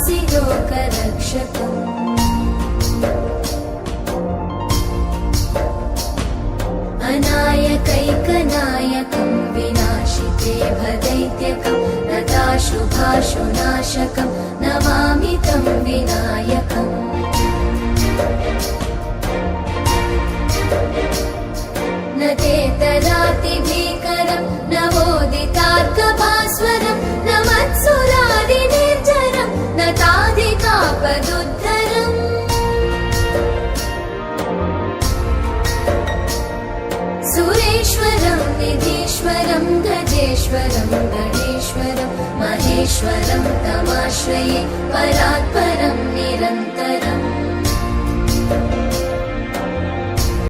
भासि लोकरक्षकम् अनायकैकनायकं विनाशिते भदैत्यकं नताशुभाशुनाशकं नमामि तं विनायकम् न तेतरातिभीकरं नवोदितार्कभास्वरं न मत्सुरादिनिर्झरं न ताधिकापदुद्धरम् सुरेश्वरं निधीश्वरं गजेश्वरं गणेश्वरं महेश्वरं तमाश्रये परात्परं निरन्तरम्